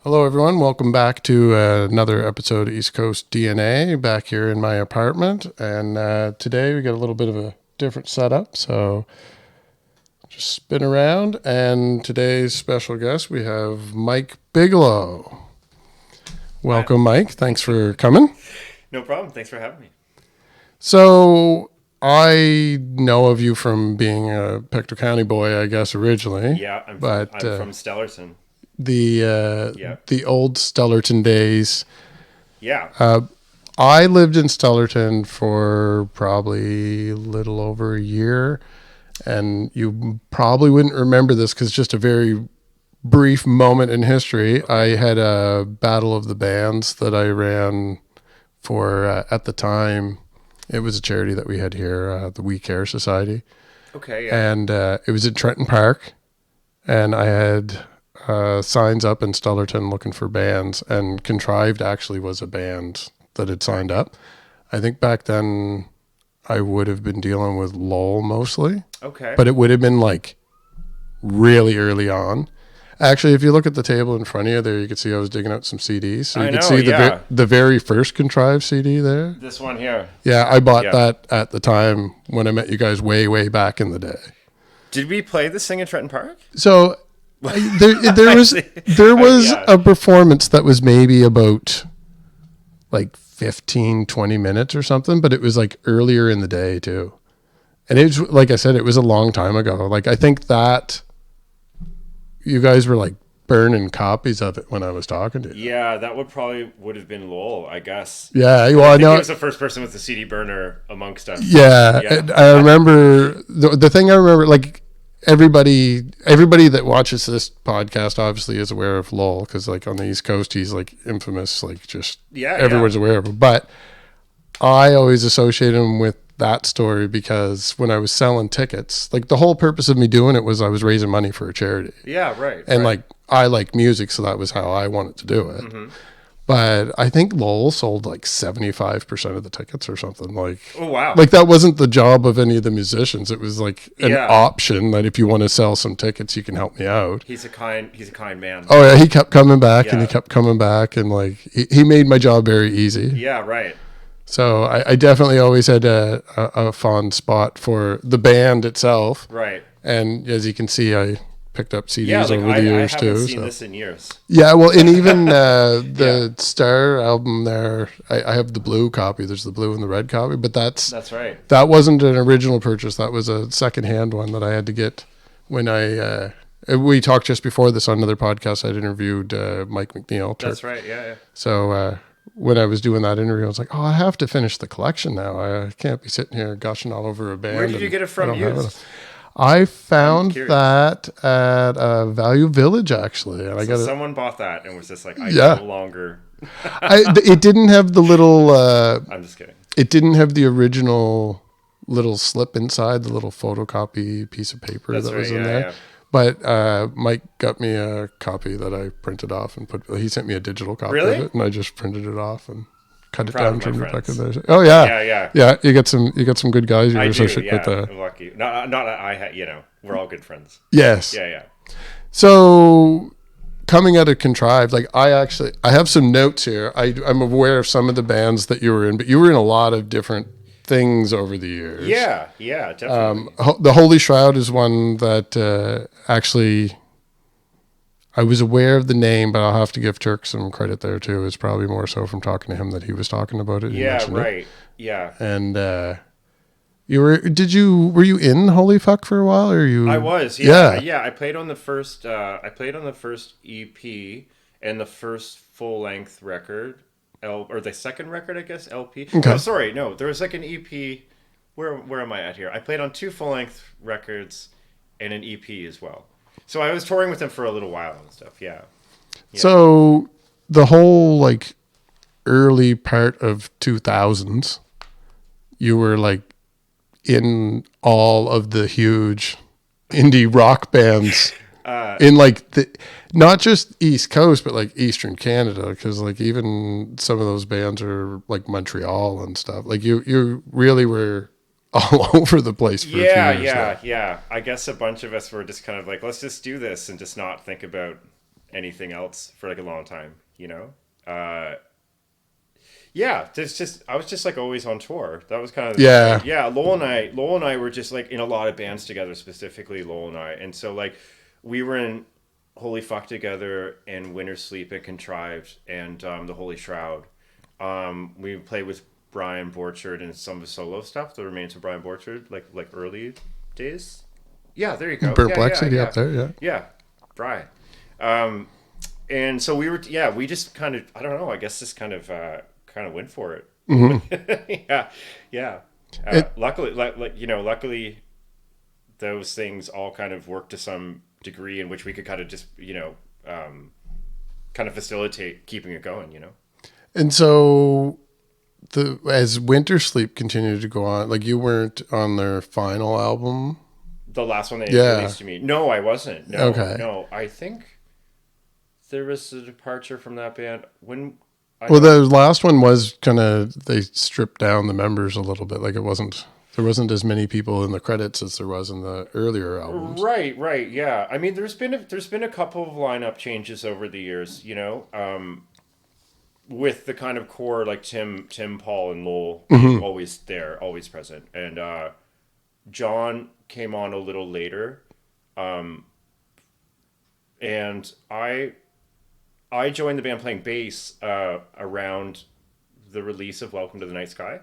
Hello, everyone. Welcome back to another episode of East Coast DNA back here in my apartment. And today we got a little bit of a different setup. So just spin around. And today's special guest, we have Mike Bigelow. Welcome, Mike. Thanks for coming. No problem. Thanks for having me. So I know of you from being a Pictou County boy, I guess, originally. Yeah, I'm from Stellarton. The old Stellarton days. Yeah. I lived in Stellarton for probably a little over a year, and you probably wouldn't remember this because just a very brief moment in history. I had a Battle of the Bands that I ran for at the time. It was a charity that we had here, the We Care Society. Okay. Yeah. And it was at Trenton Park, and I had signs up in Stellarton looking for bands, and Contrived actually was a band that had signed up. I think back then I would have been dealing with Lowell mostly. Okay. But it would have been like really early on. Actually, if you look at the table in front of you there, you can see I was digging out some CDs. So you can see the very first Contrived CD there. This one here. Yeah, I bought that at the time when I met you guys way back in the day. Did we play this thing in Trenton Park? So there was a performance that was maybe about like 15, 20 minutes or something, but it was like earlier in the day too. And it was, like I said, it was a long time ago. Like I think that you guys were like burning copies of it when I was talking to you. Yeah, that would have been Lowell, I guess. Yeah, well, I know he was the first person with the CD burner amongst us. Yeah. I remember the thing I remember, like everybody that watches this podcast obviously is aware of Lowell because like on the East Coast he's like infamous, like just everyone's aware of him. But I always associate him with that story because when I was selling tickets, like the whole purpose of me doing it was I was raising money for a charity. Yeah, right. And like I like music, so that was how I wanted to do it. Mm-hmm. But I think Lowell sold like 75% of the tickets or something. Like, oh wow! Like that wasn't the job of any of the musicians. It was like an option that if you want to sell some tickets, you can help me out. He's a kind man. Oh yeah, he kept coming back and he kept coming back, and like he made my job very easy. Yeah, right. So I definitely always had a fond spot for the band itself. Right. And as you can see, I picked up CDs over the years too. I haven't seen this in years. Yeah, well, and even the Star album there, I have the blue copy. There's the blue and the red copy, but that's right. That wasn't an original purchase. That was a secondhand one that I had to get when we talked just before this on another podcast. I'd interviewed Mike McNeil. Turk. That's right. Yeah. So when I was doing that interview, I was like, oh, I have to finish the collection now. I can't be sitting here gushing all over a band. Where did you get it from used? I found that at Value Village, actually. And someone bought that and was just like, no longer. It didn't have the little... I'm just kidding. It didn't have the original little slip inside, the little photocopy piece of paper that was in there. Yeah. But Mike got me a copy that I printed off and he sent me a digital copy of it, and I just printed it off and cut it down from the back of there. Oh yeah. Yeah. You get some good guys you're associated with there. I'm lucky. Not we're all good friends. Yes. Yeah. So coming out of Contrived, like I have some notes here. I'm aware of some of the bands that you were in, but you were in a lot of different things over the years. Yeah, definitely. The Holy Shroud is one that actually I was aware of the name, but I'll have to give Turk some credit there too. It's probably more so from talking to him that he was talking about it. Yeah, right. Yeah. And were you in Holy Fuck for a while, or you? I was. Yeah. I played on the first. EP and the first full length record, or the second record, I guess, LP. Okay. Oh, sorry, no, there was like an EP. Where am I at here? I played on 2 full length records and an EP as well. So I was touring with them for a little while and stuff. Yeah. So the whole like early part of 2000s, you were like in all of the huge indie rock bands in like not just East Coast, but like Eastern Canada, because like even some of those bands are like Montreal and stuff. Like you really were all over the place for a few years. Yeah. I guess a bunch of us were just kind of like, let's just do this and just not think about anything else for like a long time, you know. Yeah, it's just I was just like always on tour. That was kind of the Yeah. thing. Yeah, Lowell and I were just like in a lot of bands together, specifically Lowell and I. And so like we were in Holy Fuck together and Wintersleep and Contrived and the Holy Shroud. We played with Brian Borcherdt and some of his solo stuff, the remains of Brian Borcherdt, like early days. Yeah, there you go. Burnt Yeah, Black yeah, City yeah. up there, yeah. Yeah, Brian. And so we were, we just kind of, I don't know, I guess just kind of went for it. Yeah, yeah. Luckily, luckily, those things all kind of worked to some degree in which we could kind of just, kind of facilitate keeping it going, you know. And so as Wintersleep continued to go on, like you weren't on their final album. The last one they Yeah. released to me. No, I wasn't. No, Okay. no. I think there was a departure from that band when. Well, the last one was kind of, they stripped down the members a little bit. Like there wasn't as many people in the credits as there was in the earlier albums. Right, yeah. I mean, there's been a couple of lineup changes over the years, you know, with the kind of core like Tim, Paul, and Lowell being always there, always present, and John came on a little later, and I joined the band playing bass around the release of Welcome to the Night Sky,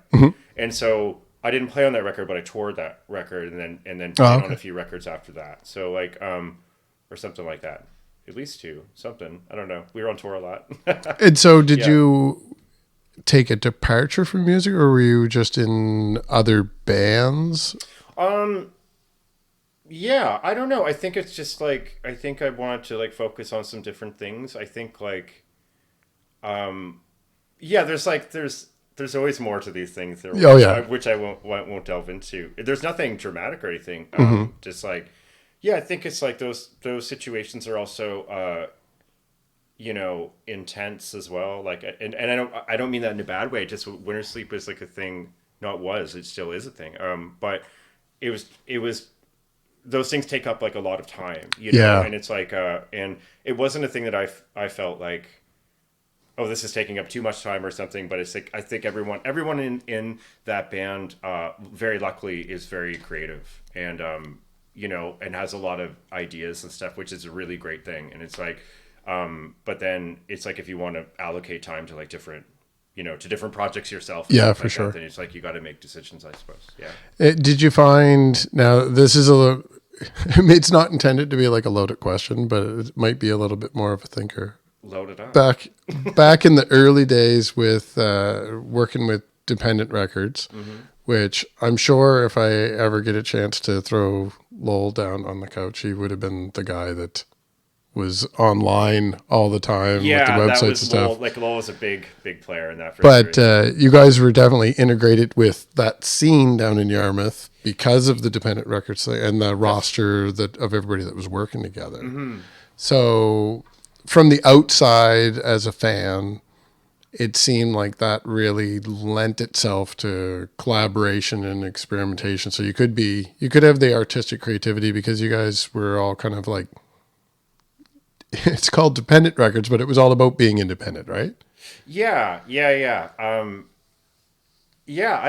and so I didn't play on that record, but I toured that record and then played on a few records after that. So like or something like that, at least two, something. I don't know. We were on tour a lot. And so, did you take a departure from music, or were you just in other bands? Yeah, I don't know. I think it's just like I think I wanted to like focus on some different things. I think like yeah, there's always more to these things there, which I won't delve into. There's nothing dramatic or anything. Just like yeah, I think it's like those situations are also intense as well. Like and I don't mean that in a bad way. Just Wintersleep is like a thing. It still is a thing. But it was those things take up like a lot of time, you know, and it's like, and it wasn't a thing that I felt like, oh, this is taking up too much time or something. But it's like, I think everyone in that band, very luckily is very creative and, and has a lot of ideas and stuff, which is a really great thing. And it's like, but then it's like, if you want to allocate time to like different, to different projects yourself. Yeah, for sure. Then it's like, you got to make decisions, I suppose. Yeah. Did you find, now this is it's not intended to be like a loaded question, but it might be a little bit more of a thinker. Load it up. Back in the early days with working with dependent records, which I'm sure if I ever get a chance to throw Lowell down on the couch, he would have been the guy that was online all the time with the websites and stuff. Lowell was a big player in that. But you guys were definitely integrated with that scene down in Yarmouth because of the dependent records and the roster of everybody that was working together. So from the outside as a fan, it seemed like that really lent itself to collaboration and experimentation. So you could have the artistic creativity because you guys were all kind of like, it's called dependent records, but it was all about being independent, right? Yeah. I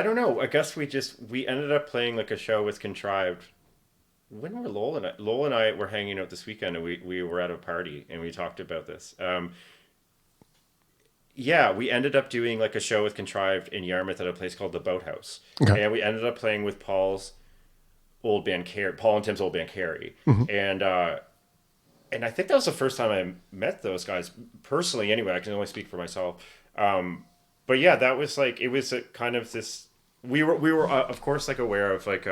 don't know. I guess we ended up playing like a show with Contrived. When were Lowell and I were hanging out this weekend, and we were at a party and we talked about this. We ended up doing like a show with Contrived in Yarmouth at a place called the Boathouse. Okay. And we ended up playing with Paul and Tim's old band Carrie. And I think that was the first time I met those guys personally. Anyway, I can only speak for myself. But yeah, that was like, it was a kind of this, we were of course like aware of like,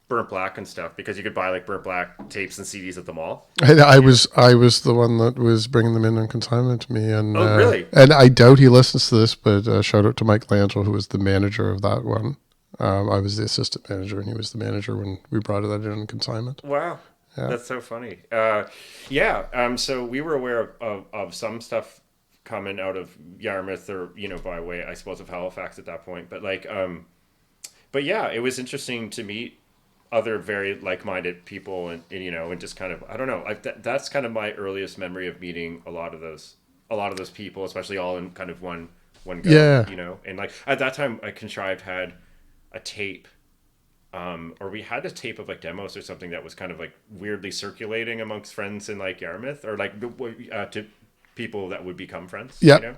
Burnt Black and stuff because you could buy like Burnt Black tapes and CDs at the mall. I was the one that was bringing them in on consignment to me. And, oh, really? And I doubt he listens to this, but shout out to Mike Langell, who was the manager of that one. I was the assistant manager and he was the manager when we brought that in on consignment. Wow. Yeah. That's so funny. So we were aware of some stuff coming out of Yarmouth or, by way, I suppose, of Halifax at that point. But like, but yeah, it was interesting to meet other very like-minded people, and and just kind of, I don't know, that's kind of my earliest memory of meeting a lot of those people, especially all in kind of one go. Yeah. And like at that time, Contrived had a tape, or we had a tape of like demos or something that was kind of like weirdly circulating amongst friends in like Yarmouth, or like to people that would become friends. Yeah.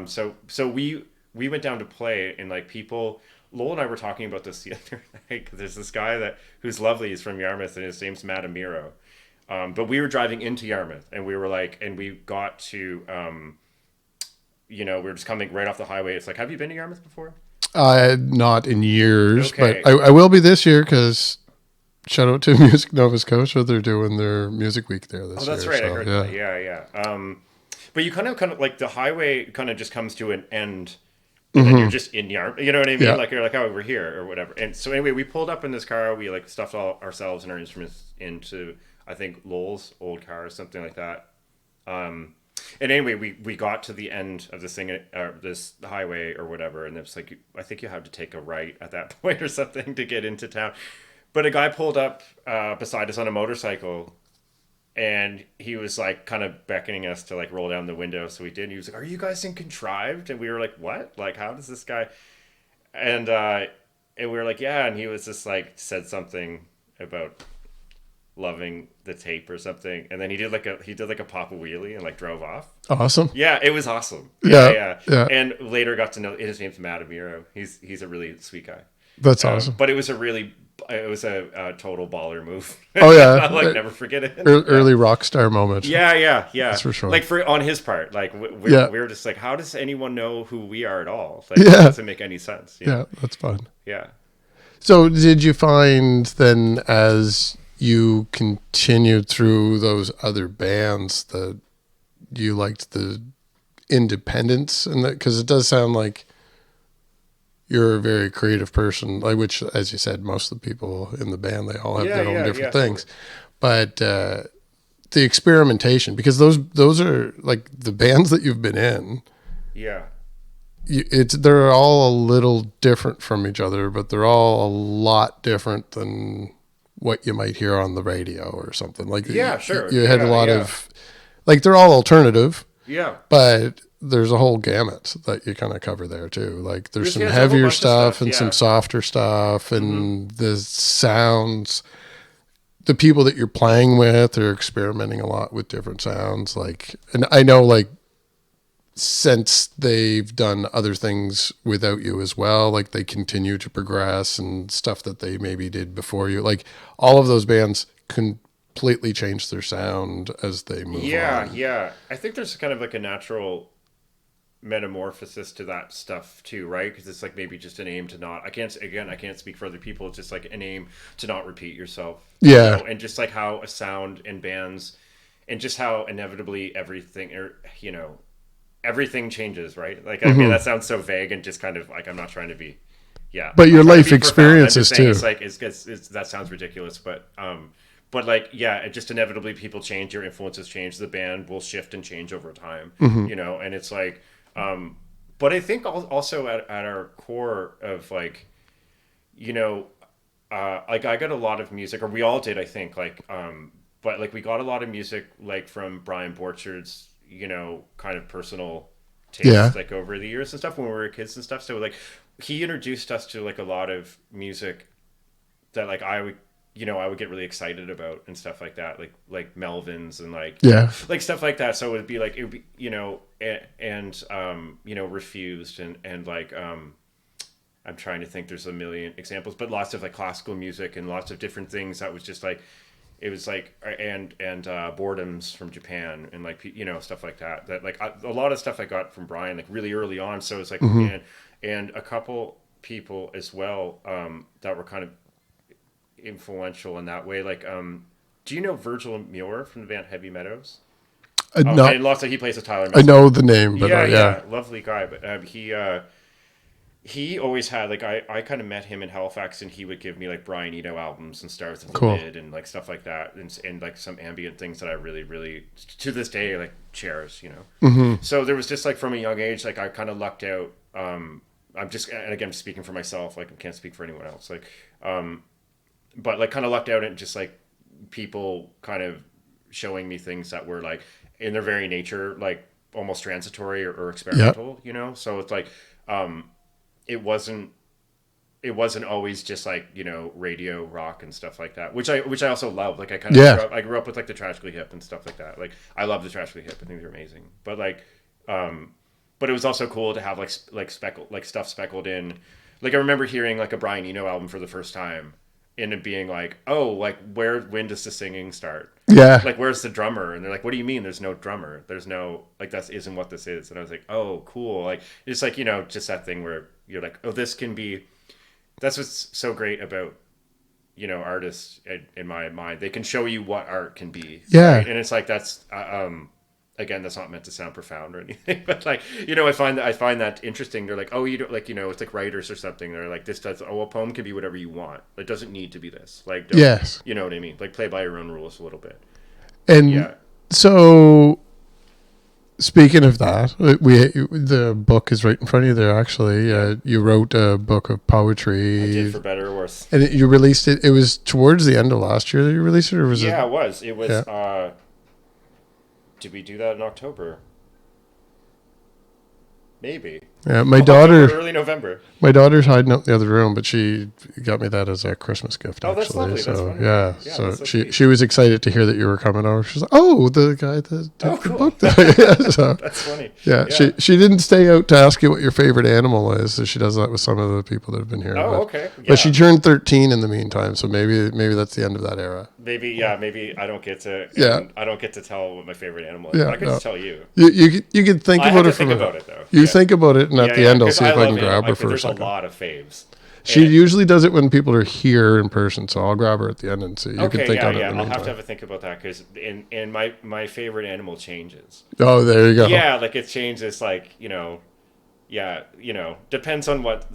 So we went down to play, and like people. Lowell and I were talking about this the other night, 'cause there's this guy who's lovely. He's from Yarmouth, and his name's Metamorphosis. But we were driving into Yarmouth, and we were like, and we got to, we were just coming right off the highway. It's like, have you been to Yarmouth before? Not in years, Okay. but I will be this year because shout out to Music Nova Scotia. They're doing their music week there this year. Oh, that's right. So, I heard that. Yeah. But you kind of like the highway kind of just comes to an end, and then you're just in Yarmouth. You know what I mean? Yeah. Like you're like, oh, we're here or whatever. And so anyway, we pulled up in this car. We like stuffed all ourselves and our instruments into, I think, Lowell's old car or something like that. And anyway, we got to the end of this thing, this highway or whatever, and it was like, I think you had to take a right at that point or something to get into town. But a guy pulled up beside us on a motorcycle, and he was like kind of beckoning us to like roll down the window. So we did. And he was like, "Are you guys in Contrived?" And we were like, "What? Like, how does this guy?" And we were like, "Yeah." And he was just like said something about loving the tape or something, and then he did like a pop a wheelie and like drove off. Awesome. Yeah, it was awesome. Yeah. And later got to know his name's Metamorphosis. He's a really sweet guy. That's awesome. But it was a total baller move. Oh yeah, I'll like never forget it. Early rock star moment. Yeah. That's for sure. Like on his part, like we were just like, how does anyone know who we are at all? Like, it doesn't make any sense. Yeah, that's fun. Yeah. So did you find then, as you continued through those other bands, that you liked the independence, and that, because it does sound like you're a very creative person, like, which, as you said, most of the people in the band, they all have their own different things. But the experimentation, because those are like the bands that you've been in. Yeah. They're all a little different from each other, but they're all a lot different than what you might hear on the radio or something. Like, sure. You had a lot of, like, they're all alternative. Yeah. But there's a whole gamut that you kind of cover there too. Like, there's some heavier stuff and some softer stuff, and the sounds, the people that you're playing with are experimenting a lot with different sounds. Like, and I know, like, since they've done other things without you as well, like they continue to progress, and stuff that they maybe did before you, like all of those bands completely change their sound as they move on. Yeah. I think there's kind of like a natural metamorphosis to that stuff too, right? Because it's like maybe just an aim to not, I can't speak for other people. It's just like an aim to not repeat yourself. Yeah. And just like how a sound and bands, and just how inevitably everything, everything changes, right? Like, I mean, that sounds so vague and just kind of like, I'm not trying to be, but your life experiences too. It's like, it's that sounds ridiculous, but like, yeah, it just inevitably people change, your influences change, the band will shift and change over time, and it's like, but I think also at our core of like, like I got a lot of music, or we all did, I think, like, but like we got a lot of music like from Brian Borcherdt's, kind of personal taste, like over the years and stuff when we were kids and stuff. So like he introduced us to like a lot of music that like I would get really excited about and stuff like that, like Melvins and like like stuff like that. So it would be Refused and like I'm trying to think, there's a million examples, but lots of like classical music and lots of different things that was just like, it was like, and Boredoms from Japan and like, stuff like that, like a lot of stuff I got from Brian like really early on. So it's like, and a couple people as well that were kind of influential in that way. Like, do you know Virgil Muir from the band Heavy Meadows? No. And lots of, he plays with Tyler Messer. I know the name, but yeah. Lovely guy. But he always had, like, I kind of met him in Halifax, and he would give me like Brian Eno albums and Stars of the Mid and like stuff like that, and like some ambient things that I really, really to this day like cherish, So there was just like from a young age, like I kind of lucked out. I'm just, and again, speaking for myself, like I can't speak for anyone else. Like, but like kind of lucked out at just like people kind of showing me things that were like in their very nature, like almost transitory or Yep. experimental, you know? So it's like, it wasn't, it wasn't always just like, you know, radio rock and stuff like that, which I also love. Like I kind of Yeah. I grew up with like the Tragically Hip and stuff like that. Like I love the Tragically Hip. I think they're amazing. But like, but it was also cool to have like speckle like stuff speckled in. Like I remember hearing like a Brian Eno album for the first time, and it being like, oh, like when does the singing start? Yeah. Like where's the drummer? And they're like, what do you mean? There's no drummer. There's no like that isn't what this is. And I was like, oh, cool. Like it's like, you know, just that thing where you're like, oh, this can be. That's what's so great about, you know, artists in my mind. They can show you what art can be. Yeah. Right? And it's like that's again, that's not meant to sound profound or anything, but like, you know, I find that interesting. They're like, oh, you don't like, you know, it's like writers or something. They're like, this does, oh, a poem can be whatever you want. It doesn't need to be this. Like, don't, Yes. you know what I mean? Like, play by your own rules a little bit. And Yeah. so, speaking of that, the book is right in front of you there. Actually, you wrote a book of poetry. I did, for better or worse. And you released it. It was towards the end of last year that you released it, or was it? Yeah, it was. It was. Yeah. Did we do that in October? Maybe. Yeah, my October, daughter. early November. My daughter's hiding out in the other room, but she got me that as a Christmas gift. Oh, that's actually. lovely. So That's wonderful. yeah, Yeah, so that's so she sweet. she was excited to hear that you were coming over. She's like, "Oh, the guy that did Oh, the cool. book." Yeah, so That's funny. yeah, she didn't stay out to ask you what your favorite animal is. So she does that with some of the people that have been here. Oh, but, okay. Yeah. But she turned 13 in the meantime, so maybe that's the end of that era. Maybe I don't get to. Yeah. I don't get to tell what my favorite animal is. Yeah, But I could no. just tell you. You could think I about had it to think from about it though. You Yeah. think about it, and at the end, I'll 'cause see if I can love grab her animal- for a There's second. a lot of faves. She And- usually does it when people are here in person, so I'll grab her at the end and see. You can Okay, think yeah, on it yeah. in the I'll have to meantime. have a think about that because and my favorite animal changes. Oh, there you go. Yeah, like it changes. Like yeah, depends on what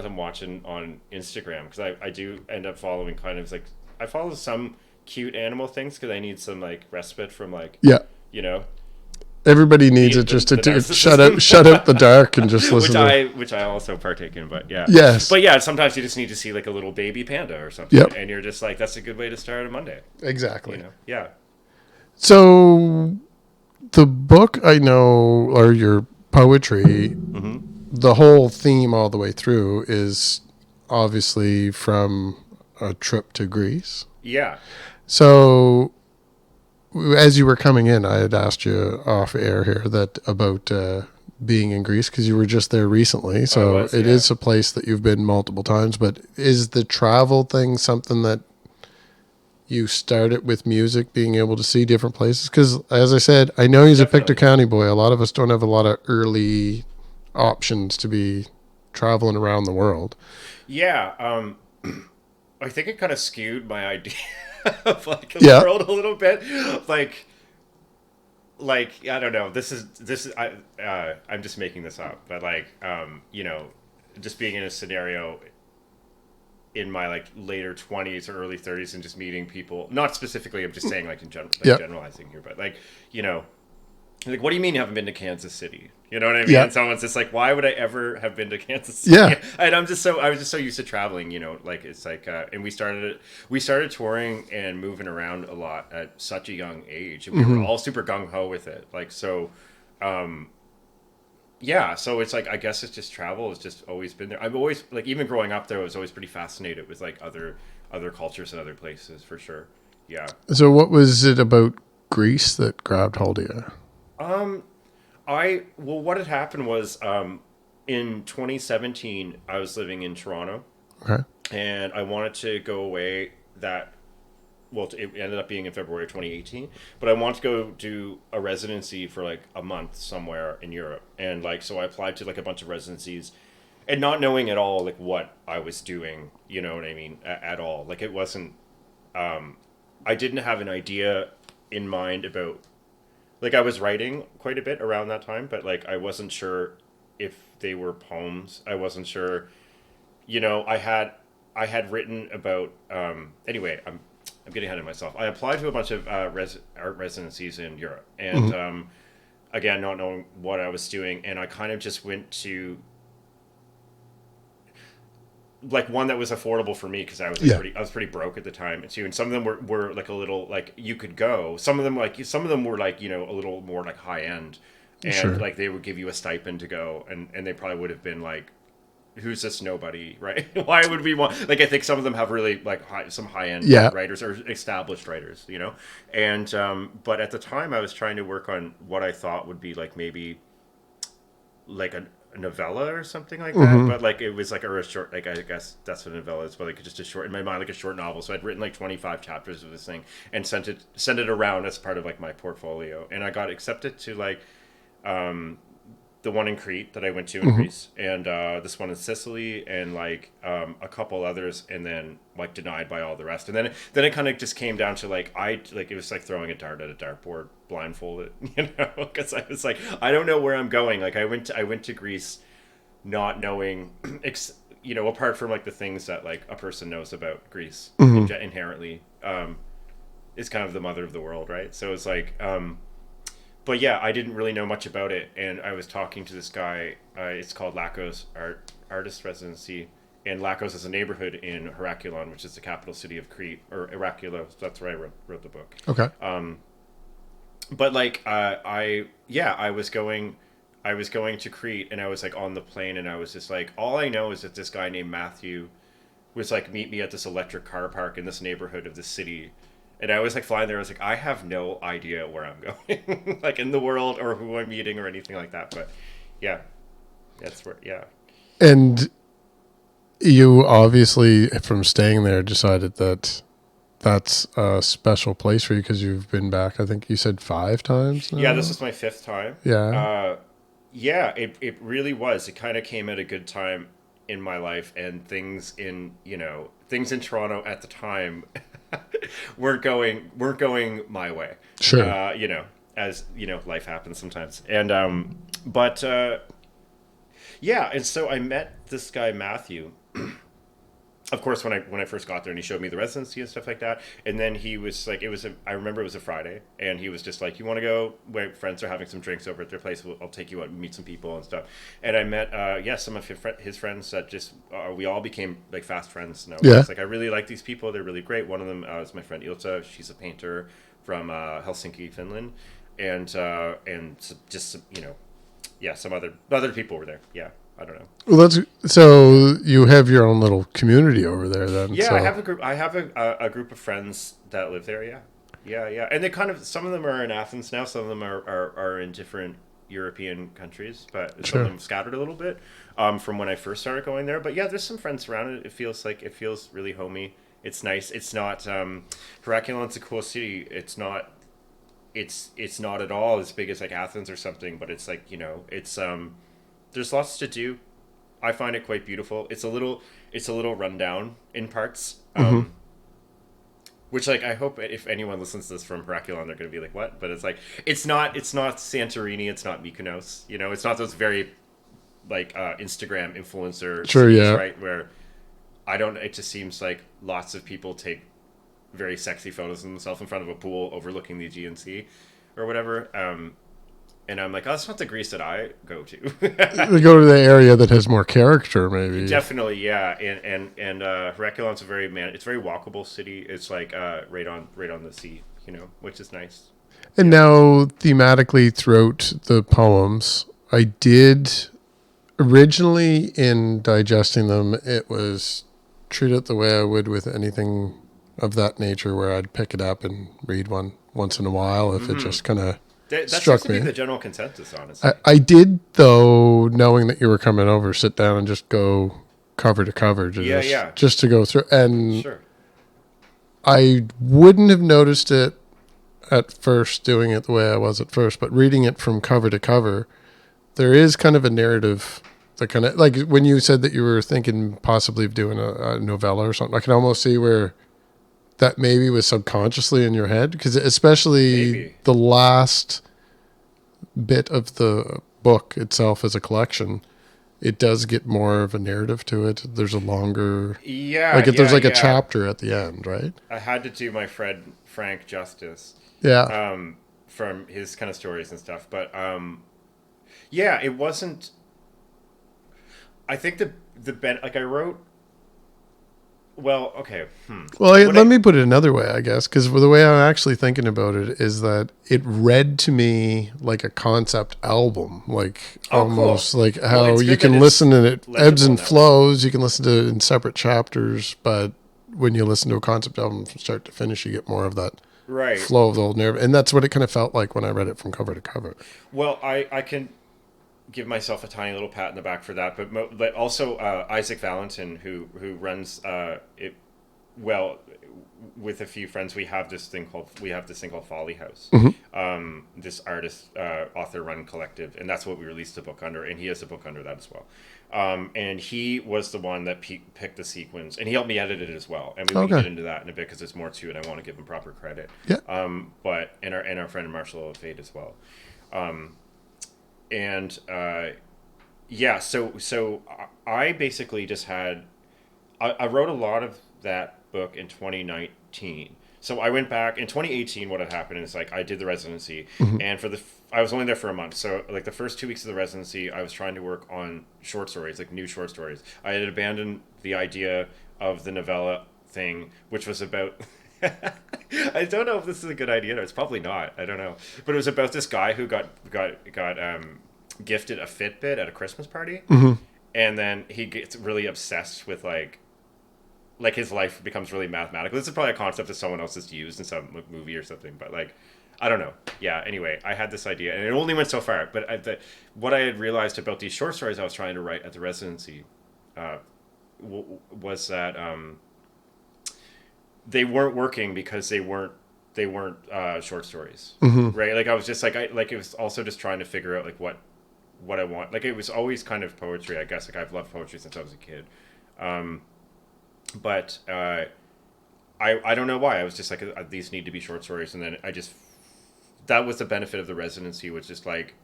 I'm watching on Instagram because I do end up following kind of like I follow some cute animal things because I need some like respite from like Yeah. you know Everybody needs it just to shut out the dark and just listen which I also partake in, but yeah. Yes. But yeah, sometimes you just need to see like a little baby panda or something, Yep. and you're just like, that's a good way to start a Monday. Exactly. Yeah. So the book, I know, or your poetry, Mm-hmm. the whole theme all the way through is obviously from a trip to Greece. Yeah. So as you were coming in, I had asked you off air here that about being in Greece because you were just there recently. So it is a place that you've been multiple times. But is the travel thing something that you started with music, being able to see different places? Because as I said, I know he's a Pictou County boy. A lot of us don't have a lot of early options to be traveling around the world. Yeah. I think it kind of skewed my idea of like the world a little bit. Like I don't know. This is I'm just making this up, but like just being in a scenario in my like later 20s or early 30s and just meeting people. Not specifically. I'm just saying like in general, generalizing here, but like like, what do you mean you haven't been to Kansas City? You know what I mean? Yeah. And someone's just like, why would I ever have been to Kansas City? Yeah. And I was just so used to traveling, like it's like, and we started touring and moving around a lot at such a young age. And we were all super gung ho with it. Like, so, yeah. So it's like, I guess it's just travel has just always been there. I've always, like, even growing up there, I was always pretty fascinated with like other cultures and other places for sure. Yeah. So what was it about Greece that grabbed hold of you? What had happened was in 2017 I was living in Toronto. Okay. And I wanted to go away it ended up being in February of 2018, but I wanted to go do a residency for like a month somewhere in Europe. And like so I applied to like a bunch of residencies and not knowing at all like what I was doing, you know what I mean, at all. Like it wasn't I didn't have an idea in mind about like I was writing quite a bit around that time, but like I wasn't sure if they were poems. I wasn't sure, I had written about anyway, I'm getting ahead of myself. I applied to a bunch of art residencies in Europe and again not knowing what I was doing, and I kind of just went to like one that was affordable for me because I was I was pretty broke at the time too, and some of them were like a little like you could go. Some of them were like a little more like high end, and like they would give you a stipend to go, and they probably would have been like, who's this nobody, right? Why would we want, like, I think some of them have really like some high end writers or established writers, and but at the time I was trying to work on what I thought would be like maybe like a novella or something like that, but like it was like a short, like I guess that's what a novella is, but like just a short, in my mind, like a short novel. So I'd written like 25 chapters of this thing and sent it around as part of like my portfolio, and I got accepted to like the one in Crete that I went to in Greece, and this one in Sicily, and like a couple others, and then like denied by all the rest. And then it kind of just came down to like it was like throwing a dart at a dartboard blindfolded, because I was like, I don't know where I'm going. Like I went to Greece not knowing apart from like the things that like a person knows about Greece inherently, is kind of the mother of the world, right? So it's like but yeah, I didn't really know much about it, and I was talking to this guy. It's called Lakos Artist Residency, and Lakos is a neighborhood in Iraklio, which is the capital city of Crete, or Iraklio. That's where I wrote the book. Okay. But like I was going to Crete, and I was like on the plane, and I was just like, all I know is that this guy named Matthew was like, meet me at this electric car park in this neighborhood of the city. And I was like flying there. I was like, I have no idea where I'm going, like in the world, or who I'm meeting, or anything like that. But yeah, that's where. Yeah. And you obviously, from staying there, decided that that's a special place for you because you've been back. I think you said 5 times now? Yeah, this is my 5th time. Yeah. Yeah, it really was. It kind of came at a good time in my life, and things in Toronto at the time weren't going my way. Sure. As life happens sometimes. And but yeah, and so I met this guy Matthew. Of course, when I first got there, and he showed me the residency and stuff like that, and then he was like, I remember it was a Friday, and he was just like, you want to go? My friends are having some drinks over at their place. I'll take you out and meet some people and stuff. And I met some of his friends that just we all became like fast friends. It's like, I really like these people. They're really great. One of them is my friend Ilta. She's a painter from Helsinki, Finland, and just some other people were there. Yeah. I don't know. Well, so you have your own little community over there then. Yeah, so. I have a group. I have a group of friends that live there. Yeah. And they some of them are in Athens now. Some of them are in different European countries, but some of them scattered a little bit from when I first started going there. But yeah, there's some friends around it. It feels really homey. It's nice. It's not Iraklio's a cool city. It's not at all as big as like Athens or something, but it's like it's there's lots to do. I find it quite beautiful. It's a little rundown in parts. Which like I hope if anyone listens to this from Iraklio, they're going to be like, what? But it's like it's not Santorini, it's not Mykonos. It's not those very like Instagram influencer cities, right? Where it just seems like lots of people take very sexy photos of themselves in front of a pool overlooking the Aegean Sea or whatever. And I'm like, oh, that's not the Greece that I go to. They go to the area that has more character, maybe. Definitely, yeah. And Iraklio's it's a very walkable city. It's like right on the sea, which is nice. And now, thematically throughout the poems, I did originally in digesting them, it was treat it the way I would with anything of that nature, where I'd pick it up and read one once in a while if it just kind of. That seems to be the general consensus, honestly. I did, though, knowing that you were coming over, sit down and just go cover to cover. Just to go through. And sure. I wouldn't have noticed it at first, doing it the way I was at first, but reading it from cover to cover, there is kind of a narrative that kind of, like when you said that you were thinking possibly of doing a novella or something, I can almost see where that maybe was subconsciously in your head, because especially the last bit of the book itself as a collection, it does get more of a narrative to it. There's a longer, there's a chapter at the end, right? I had to do my friend Frank justice, from his kind of stories and stuff, but it wasn't. I think I wrote Well, okay. Well, What let me put it another way, I guess, because the way I'm actually thinking about it is that it read to me like a concept album, like Oh, cool. almost like Well, how it's you good that can it's listen and it ebbs legible in and that way. flows. You can listen to it in separate chapters, but when you listen to a concept album from start to finish, you get more of that Right. flow of the old narrative. And that's what it kind of felt like when I read it from cover to cover. Well, I can give myself a tiny little pat in the back for that, but also Isaac Valentin, who runs it well with a few friends. We have this thing called Folly House. This artist author run collective, and that's what we released the book under. And he has a book under that as well. And he was the one that picked the sequence, and he helped me edit it as well. And we can Okay. get into that in a bit because there's more to it. I want to give him proper credit. Yeah. But and our friend Marshall of Fate as well. And yeah, so I basically just had I wrote a lot of that book in 2019. So I went back in 2018. What had happened is like I did the residency, and I was only there for a month. So like the first 2 weeks of the residency, I was trying to work on short stories, like new short stories. I had abandoned the idea of the novella thing, which was about. I don't know if this is a good idea. It's probably not. I don't know, but it was about this guy who got gifted a Fitbit at a Christmas party, and then he gets really obsessed with like his life becomes really mathematical. This is probably a concept that someone else has used in some movie or something, but like I don't know. Yeah. Anyway, I had this idea, and it only went so far. But what I had realized about these short stories I was trying to write at the residency was that they weren't working because they weren't short stories, right? Like I was just like it was also just trying to figure out like what I want. Like it was always kind of poetry, I guess. Like I've loved poetry since I was a kid, but I don't know why. I was just like these need to be short stories, and then I just that was the benefit of the residency, was just like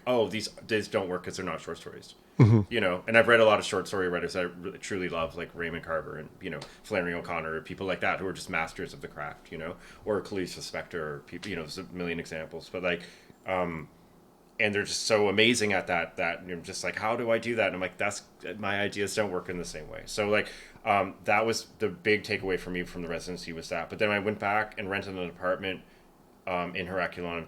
oh, these don't work because they're not short stories. And I've read a lot of short story writers that I really, truly love, like Raymond Carver and Flannery O'Connor, or people like that who are just masters of the craft, or Khalees Spector, or people, there's a million examples, but like, and they're just so amazing at that and you're just like, how do I do that? And I'm like, that's my ideas don't work in the same way. So like, that was the big takeaway for me from the residency, was that. But then I went back and rented an apartment in Iraklio in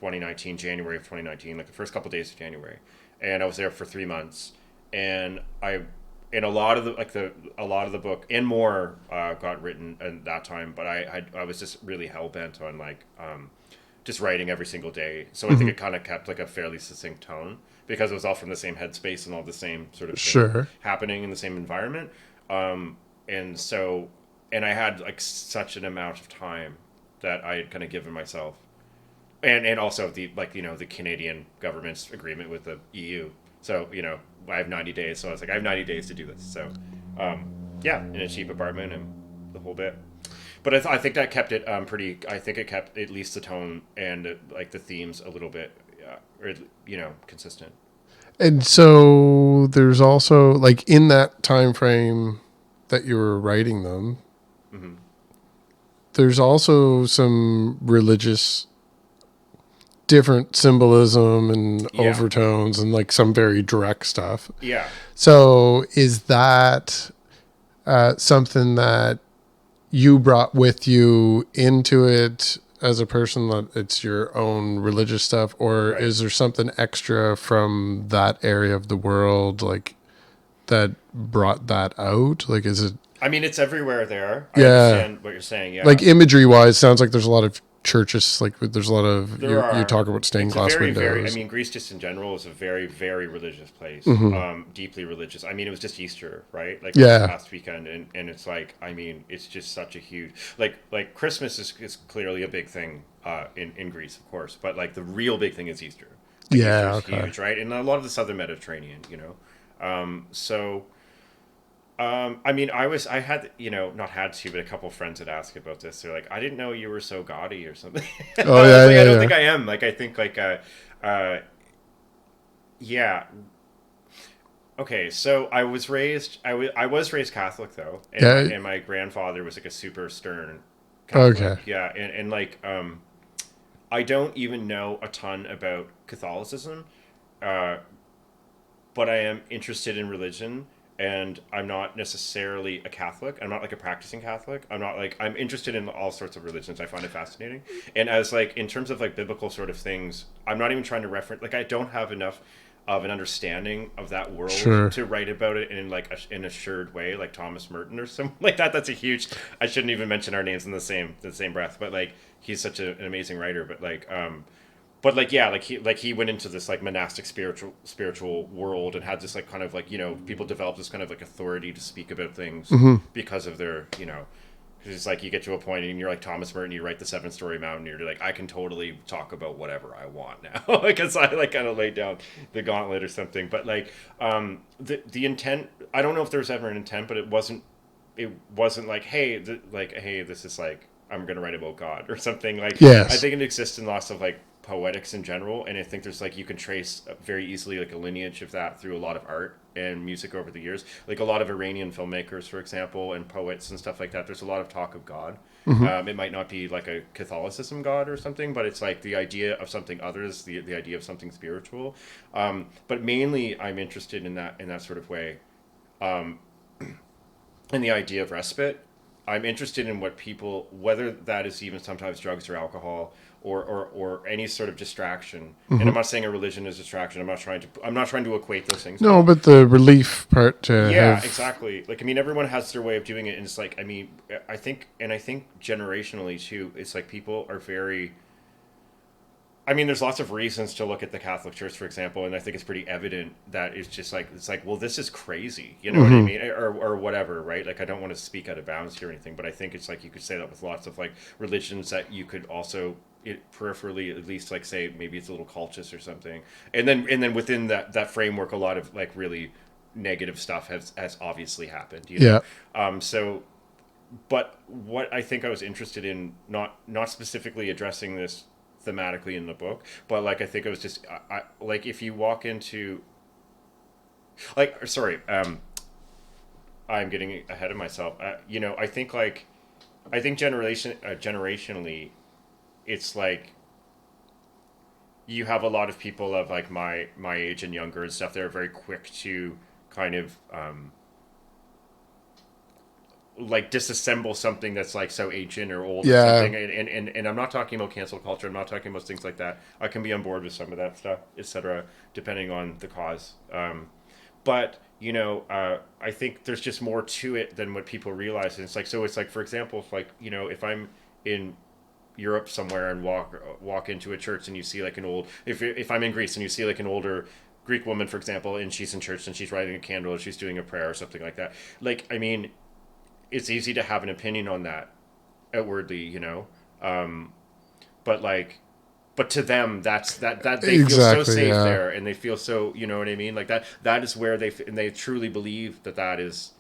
2019, January of 2019, like the first couple of days of January, and I was there for 3 months, and a lot of the book and more got written at that time, but I was just really hell bent on like just writing every single day. So I think it kind of kept like a fairly succinct tone because it was all from the same headspace and all the same sort of thing happening in the same environment. And so, and I had like such an amount of time that I had kind of given myself, and also the the Canadian government's agreement with the EU. So I have 90 days. So I was like, I have 90 days to do this. So yeah, in a cheap apartment and the whole bit. But I think that kept it pretty. I think it kept at least the tone and like the themes a little bit, or consistent. And so there's also like in that time frame that you were writing them, there's also some religious different symbolism and overtones and like some very direct stuff. Yeah. So is that something that you brought with you into it as a person, that it's your own religious stuff, or is there something extra from that area of the world like that brought that out? Like, is it? I mean, it's everywhere there. I Yeah. understand what you're saying. Yeah. Like imagery wise, sounds like there's a lot of churches. Like there's a lot of you talk about stained glass windows. Very. I mean, Greece just in general is a very, very religious place. Deeply religious. I mean, it was just Easter, right? Like this past weekend, and it's like, I mean, it's just such a huge like Christmas is clearly a big thing in Greece, of course, but like the real big thing is Easter. Like, Easter's huge, right? And a lot of the southern Mediterranean, so. I mean, I had, not had to, but a couple friends had asked about this. They're like, I didn't know you were so gaudy or something. Oh, yeah, I don't think I am. Like, I think like, yeah. Okay, so I was raised Catholic though, and my grandfather was like a super stern Catholic. Okay. Yeah, and like, I don't even know a ton about Catholicism, but I am interested in religion. and I'm not necessarily a Catholic. I'm not like a practicing Catholic. I'm interested in all sorts of religions. I find it fascinating. And as like in terms of like biblical sort of things, I'm not even trying to reference, like I don't have enough of an understanding of that world Sure. to write about it in like an assured way, like Thomas Merton or something like that. That's a huge. I shouldn't even mention our names in the same breath, but like he's such an amazing writer. But like yeah, like he went into this like monastic spiritual world and had this like kind of like, you know, people develop this kind of like authority to speak about things because of their, you know, because it's like you get to a point and you're like Thomas Merton, you write the 7-Story Mountain, you're like, I can totally talk about whatever I want now because I like kind of laid down the gauntlet or something. But like the intent, I don't know if there was ever an intent, but it wasn't like hey, this is like I'm gonna write about God or something. Like I Yes. think it exists in lots of like poetics in general, and I think there's like you can trace very easily like a lineage of that through a lot of art and music over the years. Like a lot of Iranian filmmakers, for example, and poets and stuff like that. There's a lot of talk of God. It might not be like a Catholicism God or something, but it's like the idea of something others, the idea of something spiritual. But mainly, I'm interested in that sort of way. And the idea of respite. I'm interested in what people, whether that is even sometimes drugs or alcohol or any sort of distraction. And I'm not saying a religion is distraction. I'm not trying to equate those things. No, but the relief part to Yeah, have. exactly. Like I mean, everyone has their way of doing it, and it's like I mean, I think generationally too, it's like people are very. I mean, there's lots of reasons to look at the Catholic Church, for example, and I think it's pretty evident that it's just like well, this is crazy, you know what I mean, or whatever, right? Like, I don't want to speak out of bounds here or anything, but I think it's like you could say that with lots of like religions that you could also peripherally at least like say maybe it's a little cultist or something, and then within that framework, a lot of like really negative stuff has obviously happened, you know. Yeah. So but what I think I was interested in, not specifically addressing this thematically in the book, but like I think it was just like if you walk into like sorry, I'm getting ahead of myself. You know, I think generationally, it's like you have a lot of people of like my age and younger and stuff. They're very quick to kind of like disassemble something that's like so ancient or old or Yeah. something, and I'm not talking about cancel culture, I'm not talking about things like that. I can be on board with some of that stuff, etc., depending on the cause. But you know, I think there's just more to it than what people realize, and it's like for example, if like, you know, if I'm in Europe somewhere and walk into a church and you see like an old, if I'm in Greece and you see like an older Greek woman, for example, and she's in church and she's lighting a candle or she's doing a prayer or something like that, like I mean, it's easy to have an opinion on that outwardly, you know. But like, but to them, that they feel so Exactly. safe Yeah. there, and they feel so, you know what I mean. Like that is where and they truly believe that is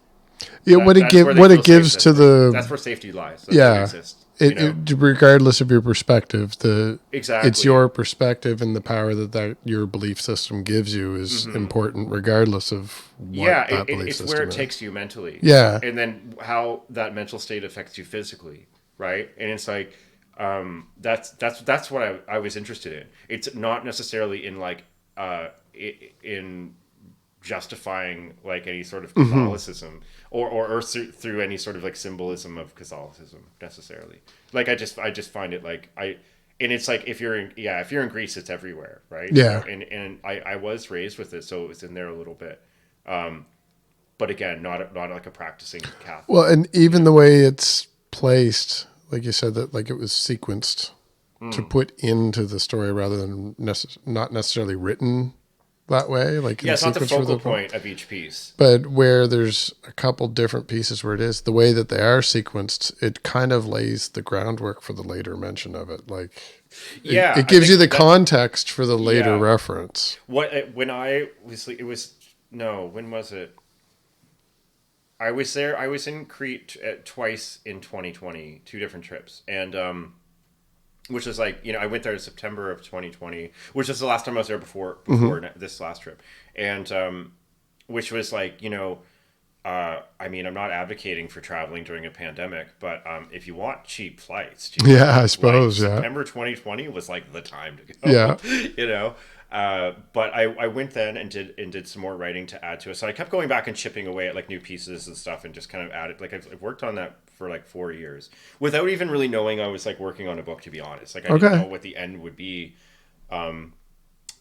Yeah. that's where they What feel it safe. gives to That's the. where safety lies. That's where it Yeah. exists. You know Regardless of your perspective, exactly. it's your perspective and the power that your belief system gives you is important, regardless of what that belief it's system where it is. takes you mentally. Yeah. And then how that mental state affects you physically, right? And it's like that's what I was interested in. It's not necessarily in like in justifying like any sort of Catholicism or through any sort of like symbolism of Catholicism necessarily. Like I just find it like and it's like if you're in Greece, it's everywhere, right? Yeah. You know, and I was raised with it, so it was in there a little bit. But again, not like a practicing Catholic. Well, and even the way it's placed, like you said, that like it was sequenced to put into the story rather than not necessarily written that way, like Yeah, in it's not the sequence for focal the point of each piece. but where there's a couple different pieces where it is the way that they are sequenced, it kind of lays the groundwork for the later mention of it. Like Yeah, it I gives think you the that context for the later yeah. reference. When I was it was no when was it? I was there. I was in Crete twice in 2020, two different trips, and which is like, you know, I went there in September of 2020, which is the last time I was there before this last trip, and which was like, you know, I mean, I'm not advocating for traveling during a pandemic, but if you want cheap flights, Yeah, I suppose. like Yeah. September 2020 was like the time to go. Yeah. You know, But I went then and did some more writing to add to it. So I kept going back and chipping away at like new pieces and stuff, and just kind of added. Like I've worked on that for like 4 years without even really knowing I was like working on a book. To be honest, like I didn't know what the end would be,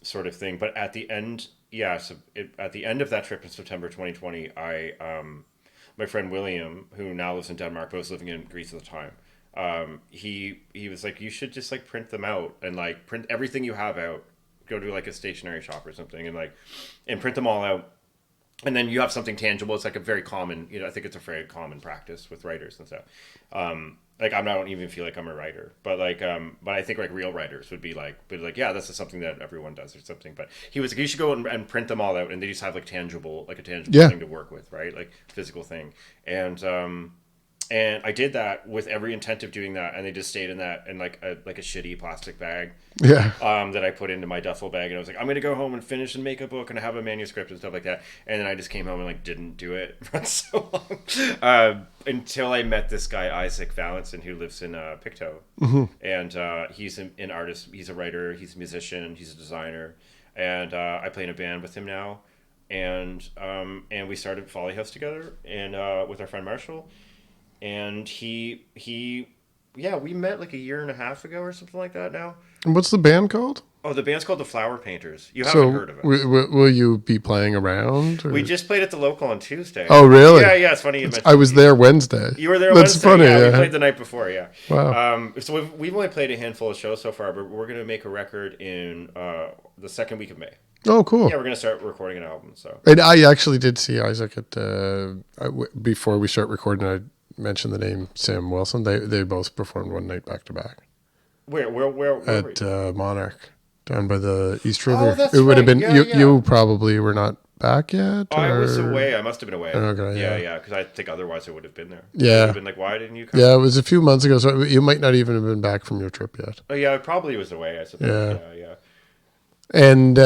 sort of thing. But at the end, yeah. So at the end of that trip in September 2020, my friend William, who now lives in Denmark, but was living in Greece at the time. He was like, you should just like print them out and like print everything you have out. Go to like a stationery shop or something and print them all out, and then you have something tangible. It's like a very common, I think it's a very common practice with writers and stuff. Like I don't even feel like I'm a writer, but but I think like real writers would be like, yeah, this is something that everyone does or something. But he was like, you should go and print them all out, and they just have like a tangible thing to work with, right? Like physical thing. And I did that with every intent of doing that, and they just stayed in that in like a shitty plastic bag. Yeah. That I put into my duffel bag, and I was like, I'm gonna go home and finish and make a book and have a manuscript and stuff like that. And then I just came home and like didn't do it for so long until I met this guy Isaac Valenson, who lives in Pictou, and he's an artist. He's a writer. He's a musician. He's a designer, and I play in a band with him now. And we started Folly House together, and with our friend Marshall. And we met like a year and a half ago or something like that now. And what's the band called? Oh, the band's called the Flower Painters. You haven't heard of it. Will you be playing around? Or? We just played at the local on Tuesday. Oh, really? Yeah, it's funny you mentioned. I was there Wednesday. You were there That's Wednesday? Funny, yeah. We played the night before, yeah. Wow. So we've only played a handful of shows so far, but we're going to make a record in the second week of May. Oh, cool. Yeah, we're going to start recording an album. So. And I actually did see Isaac at before we start recording. I mentioned the name Sam Wilson. They both performed one night back to back. Where at Monarch down by the East River. Oh, that's it would have been yeah. You probably were not back yet. I was away. I must have been away. Okay, yeah. Because I think otherwise I would have been there. Yeah, I would have been like, why didn't you come? Yeah, it was a few months ago, so you might not even have been back from your trip yet. Oh yeah, I probably was away. I suppose. Yeah. And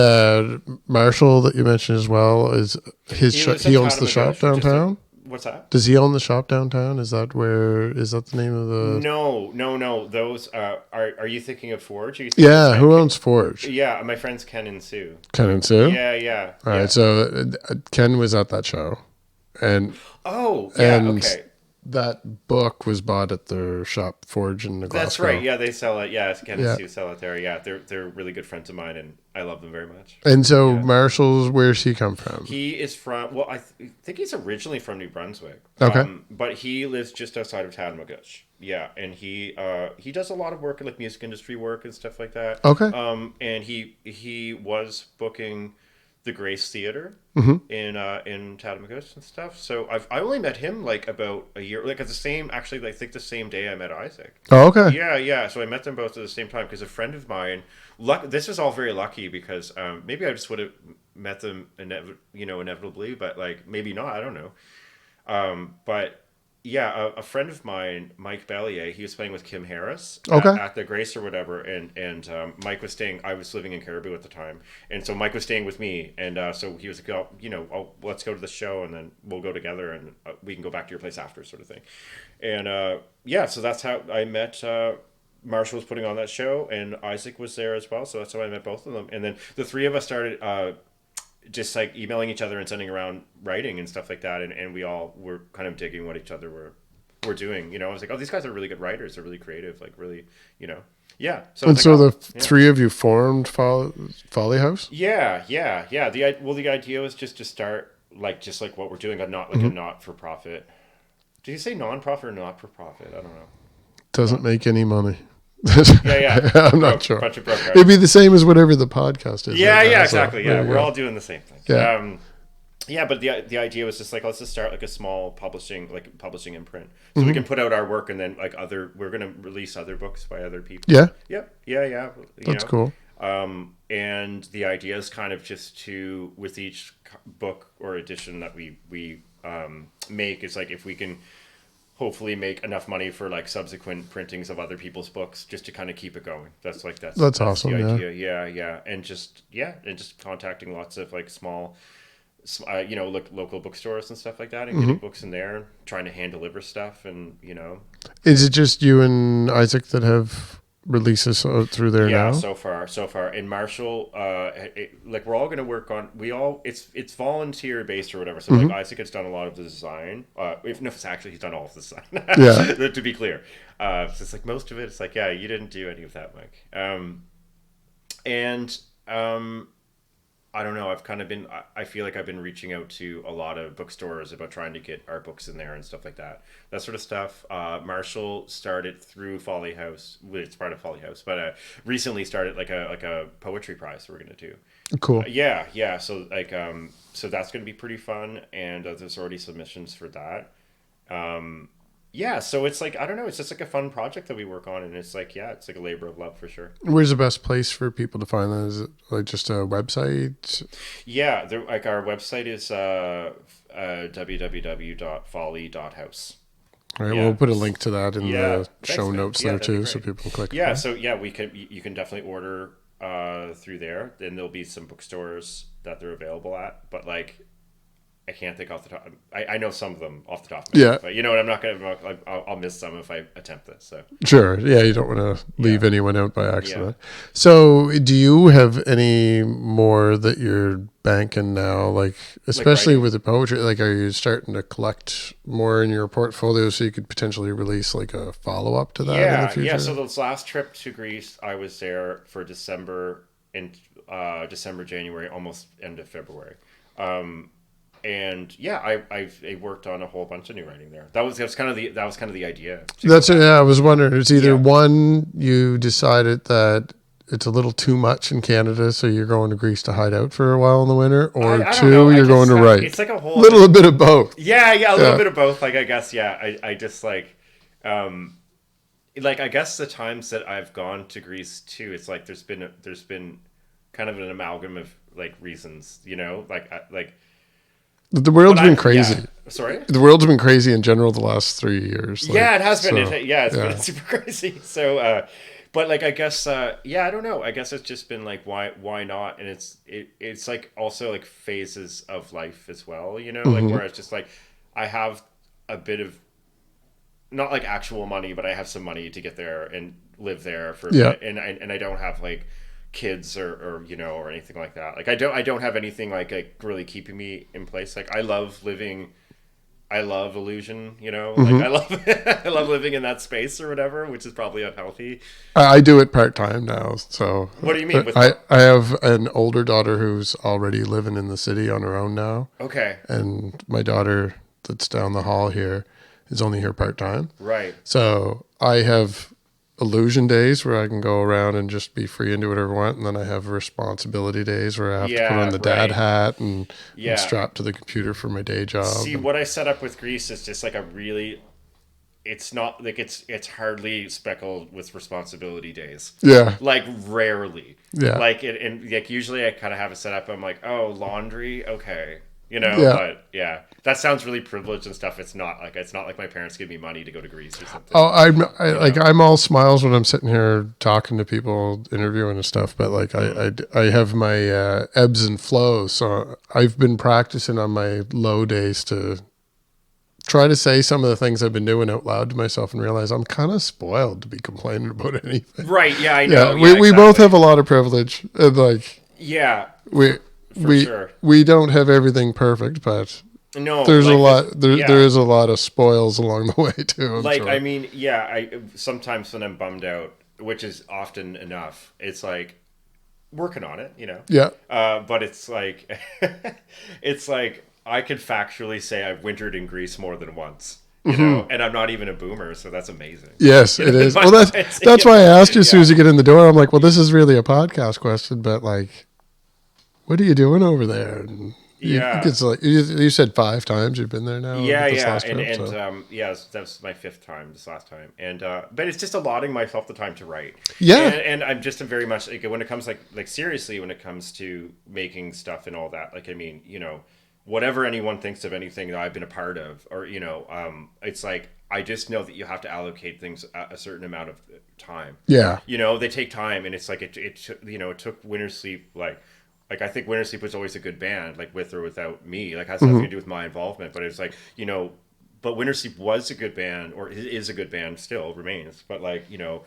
Marshall that you mentioned as well is he owns the shop downtown. What's that? Does he own the shop downtown? Is that the name of the? No. Those are you thinking of Forge? Yeah, who owns Forge? Yeah, my friends Ken and Sue. Ken and Sue? Yeah. All right, so Ken was at that show, and okay. That book was bought at their shop, Forge in Glasgow. That's right. Yeah, they sell it. Yeah, Ken and Sue sell it there. Yeah, they're really good friends of mine, and I love them very much. And so Marshall's, where's he come from? He is from, well, I think he's originally from New Brunswick. Okay. But he lives just outside of Tatamagouche. Yeah, and he does a lot of work, like music industry work and stuff like that. Okay. And he was booking the Grace Theater in Tatamagouche and stuff. So I only met him like about a year, like at the same, actually I think the same day I met Isaac. Oh, okay. Yeah. So I met them both at the same time because a friend of mine, this was all very lucky because maybe I just would have met them inevitably, but like maybe not, I don't know. But yeah, a friend of mine, Mike Bellier, he was playing with Kim Harris at the Grace or whatever, and Mike was staying. I was living in Caribou at the time, and so Mike was staying with me, and so he was like, let's go to the show, and then we'll go together, and we can go back to your place after, sort of thing. And so that's how I met. Marshall was putting on that show, and Isaac was there as well, so that's how I met both of them. And then the three of us started just like emailing each other and sending around writing and stuff like that, and we all were kind of digging what each other were doing. I was like, oh, these guys are really good writers. They're really creative, like really, yeah. So the three of you formed Folly House. Yeah. The idea was just to start just like what we're doing, but not like a not for profit. Did you say non-profit or not for profit? I don't know. Doesn't make any money. Yeah. I'm not sure. Bunch of broke guys. It'd be the same as whatever the podcast is. Yeah, right now, exactly. So, yeah, we're all doing the same thing. Yeah. But the idea was just like, let's just start like a small publishing imprint, so we can put out our work, and then we're gonna release other books by other people. Yeah. Yep. Yeah. That's cool. And the idea is kind of just to, with each book or edition that we make, it's like if we can hopefully make enough money for like subsequent printings of other people's books, just to kind of keep it going. That's awesome. The idea. Yeah. And just contacting lots of like small, local bookstores and stuff like that, and getting books in there, trying to hand deliver stuff, and Is it just you and Isaac that have releases through there Yeah, now? so far. In Marshall, like we're all going to work on. It's volunteer based or whatever. So like Isaac has done a lot of the design. If no, it's actually he's done all of the design. Yeah. To be clear, so it's like most of it. It's like yeah, you didn't do any of that, Mike. And I don't know. I've kind of been. I feel like I've been reaching out to a lot of bookstores about trying to get our books in there and stuff like that. That sort of stuff. Marshall started through Folly House. Well, it's part of Folly House, but recently started like a poetry prize we're gonna do. Cool. Yeah. So like so that's gonna be pretty fun, and there's already submissions for that. Yeah, so it's like I don't know. It's just like a fun project that we work on, and it's like yeah, it's like a labor of love for sure. Where's the best place for people to find that? Is it like just a website? Yeah, like our website is www.folly.house. All right, Yeah. we'll put a link to that in Yeah, the thanks, show man. notes Yeah, there that'd be too, so great. people can click. Yeah, on it. so yeah, you can definitely order through there. Then there'll be some bookstores that they're available at, but like I can't think off the top. I know some of them off the top of my Yeah. head, but you know what? I'm not gonna. I'll miss some if I attempt this. So Sure. Yeah, you don't want to leave Yeah. anyone out by accident. So, do you have any more that you're banking now? Like, especially writing? with the poetry, like, are you starting to collect more in your portfolio so you could potentially release like a follow up to that in the future? Yeah. So this last trip to Greece, I was there for December December, January, almost end of February. And yeah, I worked on a whole bunch of new writing there. That was kind of the idea. That's it. Yeah, I was wondering. It's either Yeah. one, you decided that it's a little too much in Canada, so you're going to Greece to hide out for a while in the winter, or I don't two, know. you're going to write. It's like a whole little bit of both. Yeah, a little Yeah. bit of both. Like I guess, yeah. I just like I guess the times that I've gone to Greece too, it's like there's been kind of an amalgam of like reasons, you know, like. The world's But been crazy. Yeah. Sorry. The world's been crazy in general the last 3 years. Like, Yeah, it has been. so, It's been super crazy. So, but like I guess, yeah, I don't know. I guess it's just been like why not? And it's like also like phases of life as well, you know, like where it's just like I have a bit of not like actual money, but I have some money to get there and live there for a Yeah. bit, and I don't have like kids or you know or anything like that. Like I don't have anything like really keeping me in place. Like I love illusion, you know, like I love I love living in that space or whatever, which is probably unhealthy. I do it part time now. So What do you mean? I have an older daughter who's already living in the city on her own now, Okay, and my daughter that's down the hall here is only here part time. right. So I have illusion days where I can go around and just be free and do whatever I want, and then I have responsibility days where I have to put Yeah, on the dad right. hat and Yeah. strap to the computer for my day job. See, what I set up with Greece is just like a really. It's not like it's hardly speckled with responsibility days. Yeah, Like rarely. Yeah. Like and like usually I kind of have it set up. I'm like, oh, laundry, okay, you know. Yeah. But yeah, that sounds really privileged and stuff. It's not like my parents give me money to go to Greece or something. Oh, I'm all smiles when I'm sitting here talking to people, interviewing and stuff. But like I have my ebbs and flows. So I've been practicing on my low days to try to say some of the things I've been doing out loud to myself and realize I'm kind of spoiled to be complaining about anything. Right? Yeah, I know. Yeah, we both have a lot of privilege, and like Yeah, we sure. we don't have everything perfect, but no. there's like a lot yeah. there is a lot of spoils along the way too. I'm Like sure. I mean, yeah. I sometimes when I'm bummed out, which is often enough, it's like working on it, you know. Yeah. But it's like it's like I could factually say I've wintered in Greece more than once, you know, and I'm not even a boomer, so that's amazing. Yes, it is. Well, that's why I asked you as soon as you get in the door. I'm like, well, this is really a podcast question, but like, what are you doing over there? And Yeah. it's like you said 5 times you've been there now. Yeah, this yeah, last trip, and so. yeah, that was my 5th time this last time, and but it's just allotting myself the time to write. Yeah. and I'm just very much like when it comes like seriously when it comes to making stuff and all that. Like I mean, you know, whatever anyone thinks of anything that I've been a part of, or you know, it's like I just know that you have to allocate things a certain amount of time. Yeah. You know, they take time, and it's like it you know, it took Wintersleep like I think Wintersleep was always a good band, like with or without me. Like has nothing to do with my involvement, but it's like, you know, but Wintersleep was a good band, or is a good band still, remains. But like, you know,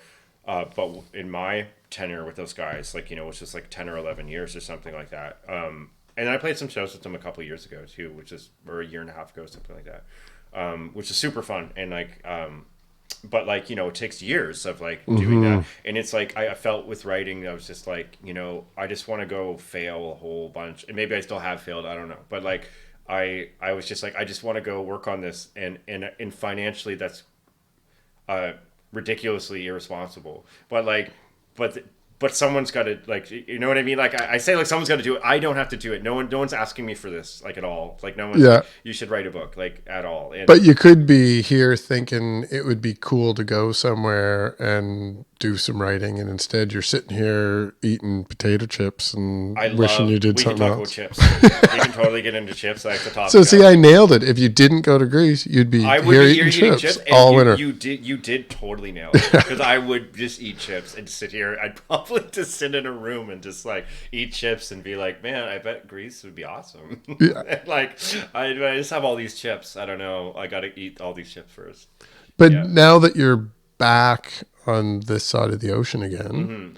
But in my tenure with those guys, like, it's just like 10 or 11 years or something like that. And I played some shows with them a couple of years ago too, or a year and a half ago, something like that, which is super fun. And like, but like, it takes years of like doing that. And it's like, I felt with writing, I was just like, I just want to go fail a whole bunch. And maybe I still have failed, I don't know. But like, I was just like, I just want to go work on this. And financially, that's ridiculously irresponsible. But like, but someone's got to, like, you know what I mean? Like, I say, like, someone's got to do it. I don't have to do it. No one's asking me for this, like, at all. Like, no one's like, you should write a book, like, at all. And, but you could be here thinking it would be cool to go somewhere and do some writing, and instead you're sitting here eating potato chips and wishing you did something else. We can talk about chips. We can totally get into chips. I like to talk. So see, I nailed it. If you didn't go to Greece, you'd be here eating chips all winter. You did totally nail it, because I would just eat chips and sit here. I'd probably just sit in a room and just like eat chips and be like, man, I bet Greece would be awesome. Yeah. Like, I just have all these chips. I don't know. I got to eat all these chips first. But now that you're back on this side of the ocean again,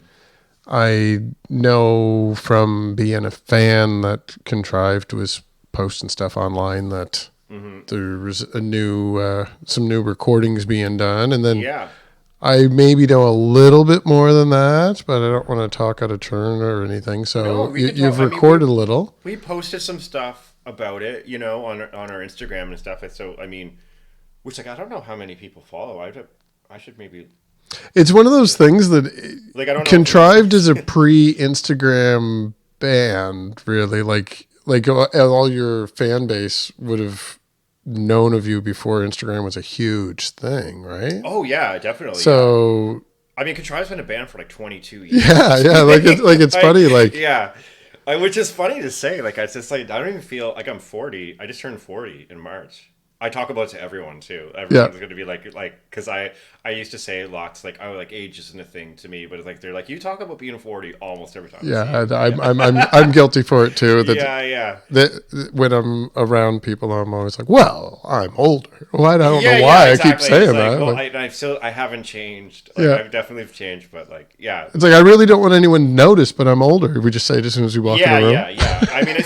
I know from being a fan that Contrived was posting stuff online that there was some new recordings being done, and then I maybe know a little bit more than that, but I don't want to talk out of turn or anything. So you've recorded a little. We posted some stuff about it, on our Instagram and stuff. So I mean, which, like, I don't know how many people follow. I should maybe. It's one of those things that, like, I don't know, Contrived is a pre-Instagram band, really. Like all your fan base would have known of you before Instagram was a huge thing, right? Oh yeah, definitely. So I mean, Contrived's been a band for like 22 years. Yeah, like it's funny, like which is funny to say. Like, it's just like, I don't even feel like I'm 40. I just turned 40 in March. I talk about it to everyone too. Everyone's going to be like, because I used to say lots, like, oh, like, age isn't a thing to me, but it's like, they're like, you talk about being 40 almost every time. Yeah, I'm guilty for it too. That when I'm around people, I'm always like, well, I'm older. Well, I don't know why exactly. I keep saying that. Well, I haven't changed. Like, I've definitely changed, but like, it's like, I really don't want anyone to notice, but I'm older. We just say it as soon as we walk in the room. Yeah. I mean,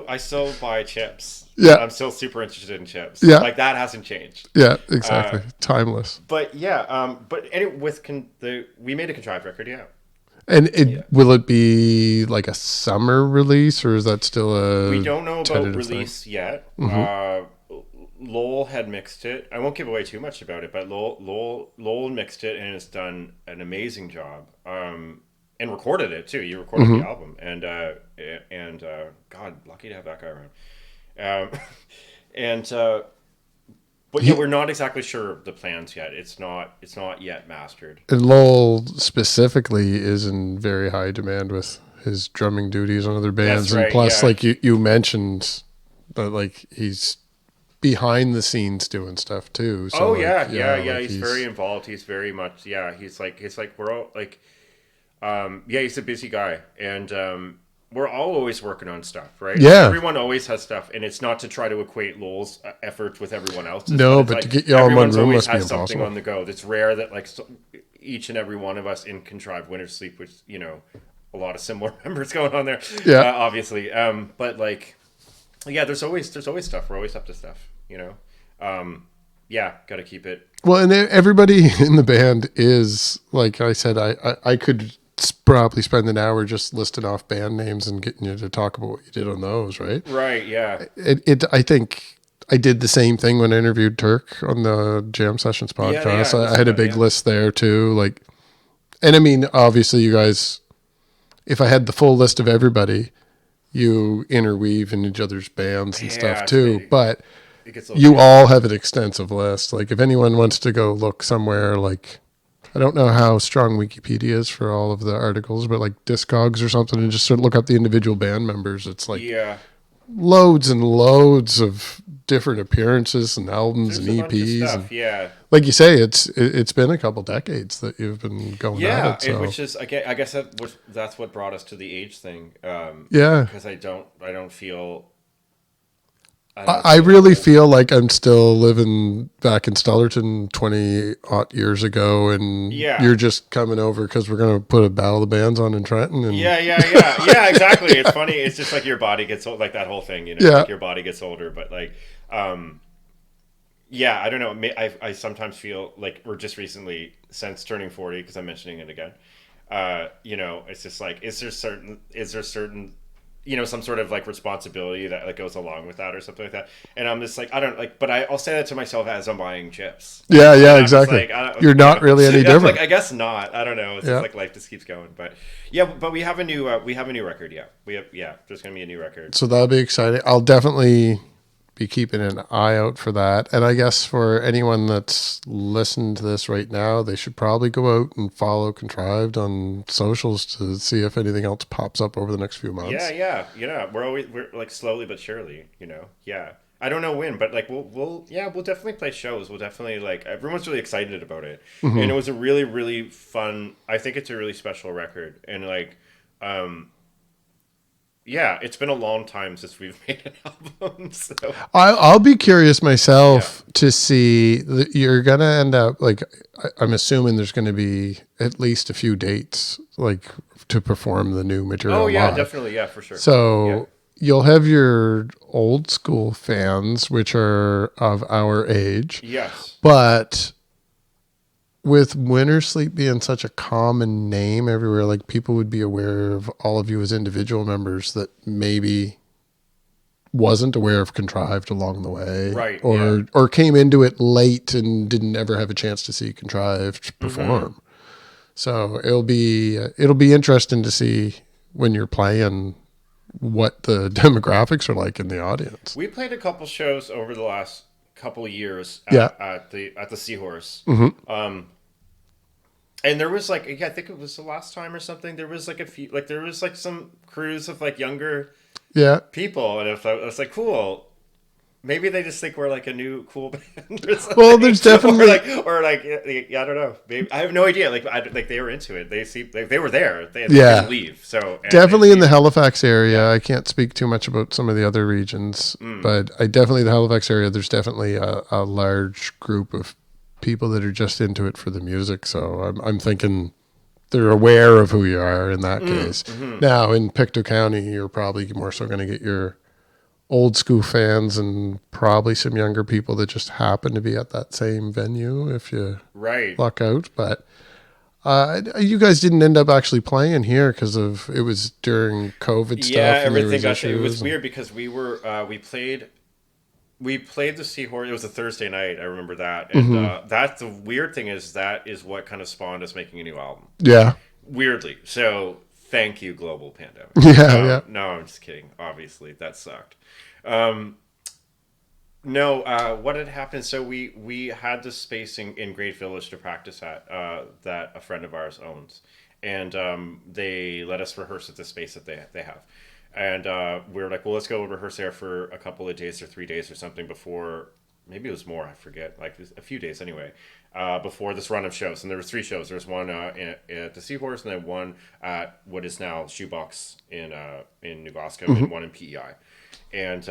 I still buy chips. Yeah, I'm still super interested in chips. Yeah, like, that hasn't changed. Yeah, exactly. Timeless. But anyway, we made a Contrived record, And will it be like a summer release, or is that still a? We don't know about release yet. Lowell had mixed it. I won't give away too much about it, but Lowell mixed it and has done an amazing job. And recorded it too. You recorded the album, and God, lucky to have that guy around. But we're not exactly sure of the plans yet. It's not yet mastered. And Lowell specifically is in very high demand with his drumming duties on other bands. That's right, and plus, like you mentioned, that like he's behind the scenes doing stuff too. So he's very involved. He's very much He's like we're all like, he's a busy guy, and we're all always working on stuff, right? Yeah. Everyone always has stuff, and it's not to try to equate Lowell's efforts with everyone else's. No, but like, to get you all in one room always must be has impossible. something on the go. It's rare that, like, each and every one of us in Contrived Wintersleep, which, a lot of similar members going on there, obviously. But like, there's always stuff. We're always up to stuff, got to keep it. Well, and everybody in the band is, like I said, I could probably spend an hour just listing off band names and getting you to talk about what you did on those, right? Right, yeah. I think I did the same thing when I interviewed Turk on the Jam Sessions podcast. I had a big list there too. Like, and I mean, obviously you guys, if I had the full list of everybody, you interweave in each other's bands and stuff too. But you all have an extensive list. Like, if anyone wants to go look somewhere, like, I don't know how strong Wikipedia is for all of the articles, but like Discogs or something, and just sort of look up the individual band members. It's like loads and loads of different appearances and albums and EPs. Stuff, like you say, it's been a couple decades that you've been going at it. So. Which is, I guess that's what brought us to the age thing. Because I don't feel. I don't know. I really feel like I'm still living back in Stellarton 20 odd years ago, and Yeah. you're just coming over because we're going to put a Battle of the Bands on in Trenton. And Yeah, exactly. It's funny. It's just like your body gets old, like that whole thing, yeah, like your body gets older. But like, yeah, I don't know. I sometimes feel like we're just recently, since turning 40, because I'm mentioning it again. It's just like, is there certain, some sort of like responsibility that like goes along with that or something like that. And I'm just like, I don't like, but I'll say that to myself as I'm buying chips. yeah, I'm just exactly. like, I don't, You're not really any I'm different. like, I guess not. I don't know. It's just like life just keeps going. But yeah, but we have a new record. Yeah, there's gonna be a new record. So that'll be exciting. I'll definitely be keeping an eye out for that. And I guess for anyone that's listening to this right now, they should probably go out and follow Contrived on socials to see if anything else pops up over the next few months. Yeah. We're like slowly but surely, Yeah. I don't know when, but like we'll definitely play shows. We'll definitely like everyone's really excited about it. Mm-hmm. And it was a really, really fun. I think it's a really special record. And like yeah, it's been a long time since we've made an album. So I'll be curious myself to see that you're going to end up like, I'm assuming there's going to be at least a few dates like to perform the new material. Oh yeah, live. definitely. Yeah, for sure. So you'll have your old school fans, which are of our age. Yes. But with Wintersleep being such a common name everywhere, like people would be aware of all of you as individual members that maybe wasn't aware of Contrived along the way, Right? or came into it late and didn't ever have a chance to see Contrived perform. Mm-hmm. So it'll be interesting to see when you're playing what the demographics are like in the audience. We played a couple shows over the last couple of years at the Seahorse. Mm-hmm. And there was like, I think it was the last time or something. There was like a few, like there was like some crews of like younger people, and I was like, cool. Maybe they just think we're like a new cool band or something. Well, there's definitely I don't know. Maybe, I have no idea. Like they were into it. They were there. They didn't leave. So definitely in the Halifax area. I can't speak too much about some of the other regions, but the Halifax area. There's definitely a large group of people that are just into it for the music. So I'm thinking they're aware of who you are in that case. Mm-hmm. Now in Pictou County, you're probably more so going to get your old school fans and probably some younger people that just happen to be at that same venue if you luck out. But you guys didn't end up actually playing here because of it was during COVID stuff. Yeah, everything got it was weird because we played the Seahorse. It was a Thursday night. I remember that, and that's the weird thing is that is what kind of spawned us making a new album. Yeah, weirdly. So thank you, global pandemic. Yeah. No, I'm just kidding. Obviously, that sucked. No, what had happened? So we had this space in Great Village to practice at that a friend of ours owns, and they let us rehearse at the space that they have, and we were like, well, let's go rehearse there for a couple of days or 3 days or something before. Maybe it was more. I forget. Like a few days anyway. Before this run of shows, and there was 3 shows. There was one at the Seahorse, and then one at what is now Shoebox in New Glasgow, and one in PEI. And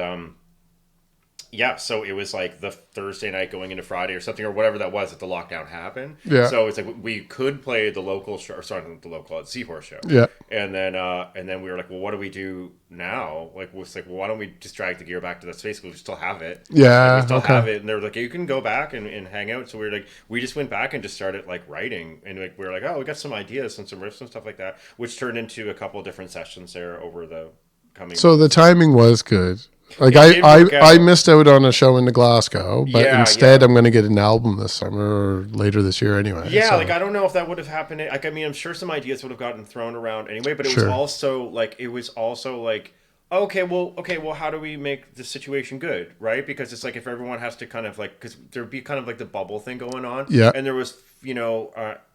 so it was like the Thursday night going into Friday or something or whatever that was that the lockdown happened. Yeah. So it's like we could play the local show, or sorry, not the local, Seahorse show. Yeah. And then we were like, well, what do we do now? Like, it's like, well, why don't we just drag the gear back to that space? Because we still have it. Yeah. We still have it. And they were like, you can go back and hang out. So we were like, we just went back and just started like writing, and like we were like, oh, we got some ideas and some riffs and stuff like that, which turned into a couple of different sessions there over the coming. So the timing was good. Like I missed out on a show in Glasgow, but instead I'm going to get an album this summer or later this year anyway. Yeah, so. Like I don't know if that would have happened. Like I mean, I'm sure some ideas would have gotten thrown around anyway, but it was also like okay, well, how do we make the situation good, right? Because it's like if everyone has to kind of like, because there'd be kind of like the bubble thing going on, and there was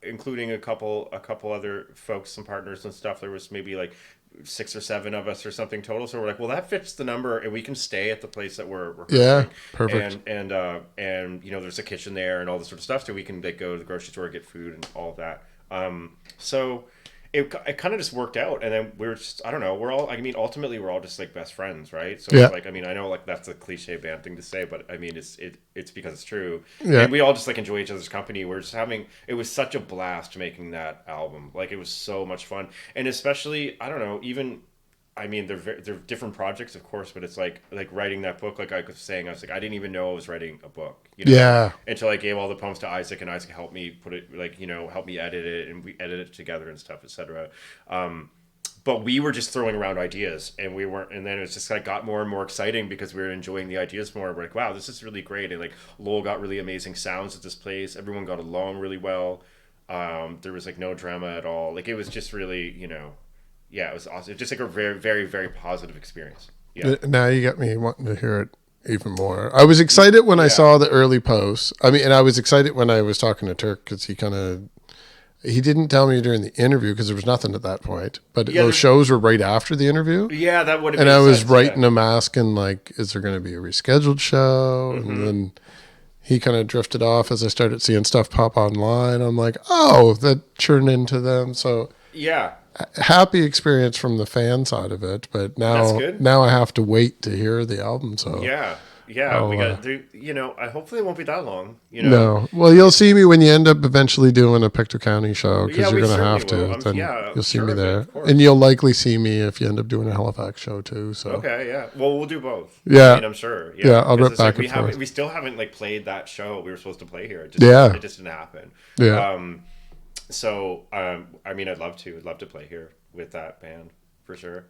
including a couple other folks, some partners and stuff. There was maybe like 6 or 7 of us or something total. So we're like, well, that fits the number, and we can stay at the place that we're perfect. And there's a kitchen there and all this sort of stuff, so we can like go to the grocery store, get food and all of that. So it kind of just worked out, and then we were just, I don't know, we're all, I mean, ultimately we're all just like best friends, right? So Yeah. it's like, I mean, I know like that's a cliche band thing to say, but I mean it's because it's true. Yeah. And we all just like enjoy each other's company. We're just having, it was such a blast making that album. Like it was so much fun, and especially, I don't know, even, I mean, they're different projects, of course, but it's like writing that book. Like I was saying, I was like, I didn't even know I was writing a book, you know, Yeah. until I gave all the poems to Isaac, and Isaac helped me put it, like, you know, help me edit it, and we edited it together and stuff, etc. But we were just throwing around ideas, and we weren't, and then it's just like got more and more exciting because we were enjoying the ideas more. We're like, wow, this is really great, and like Lowell got really amazing sounds at this place. Everyone got along really well. There was like no drama at all. Like it was just really, you know. Yeah, it was awesome. It was just like a very, very, very positive experience. Yeah. Now you got me wanting to hear it even more. I was excited when I saw the early posts. I mean, and I was excited when I was talking to Turk because he didn't tell me during the interview because there was nothing at that point. But those shows were right after the interview. Yeah, that would have And made I was sense, writing him asking, like, is there going to be a rescheduled show? Mm-hmm. And then he kind of drifted off as I started seeing stuff pop online. I'm like, oh, that turned into them. So yeah. Happy experience from the fan side of it, but now I have to wait to hear the album. So yeah, we got to do. You know, I hopefully it won't be that long. You know, no. Well, you'll see me when you end up eventually doing a Pictou County show because you're going to have to. Will. Then you'll see me there, of and you'll likely see me if you end up doing a Halifax show too. So okay, yeah. Well, we'll do both. Yeah, I mean, I'm sure. Yeah, I'll rip back and forth. We still haven't like played that show we were supposed to play here. It just didn't happen. Yeah. So, I mean, I'd love to play here with that band for sure.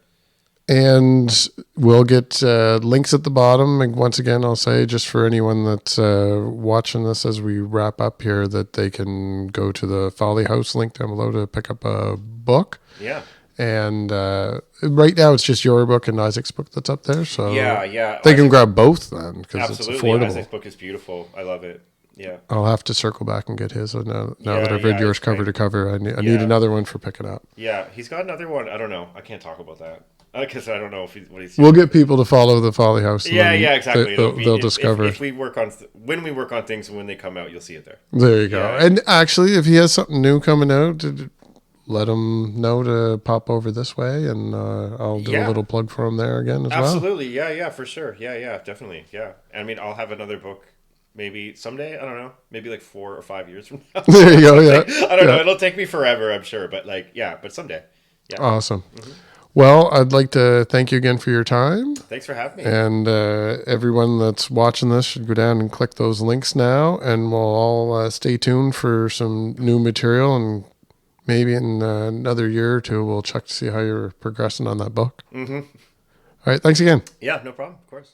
And we'll get links at the bottom. And once again, I'll say just for anyone that's watching this as we wrap up here, that they can go to the Folly House link down below to pick up a book. Yeah. And right now it's just your book and Isaac's book that's up there. So yeah. They can grab both then because it's affordable. Isaac's book is beautiful. I love it. Yeah. I'll have to circle back and get his. Now that I've read yours cover to cover, I need another one for picking up. Yeah, he's got another one. I don't know. I can't talk about that because I don't know what he's. We'll get people to follow the Folly House. Yeah, exactly. They'll discover if we work on when we work on things and when they come out, you'll see it there. There you go. Yeah. And actually, if he has something new coming out, let him know to pop over this way, and I'll do a little plug for him there again as well. Absolutely. Yeah, for sure. Yeah, definitely. Yeah. I mean, I'll have another book. Maybe someday, I don't know, maybe like 4 or 5 years from now. There you go, yeah. I don't know, it'll take me forever, I'm sure, but but someday. Yeah. Awesome. Mm-hmm. Well, I'd like to thank you again for your time. Thanks for having me. And everyone that's watching this should go down and click those links now, and we'll all stay tuned for some new material, and maybe in another year or two, we'll check to see how you're progressing on that book. Mm-hmm. All right, thanks again. Yeah, no problem, of course.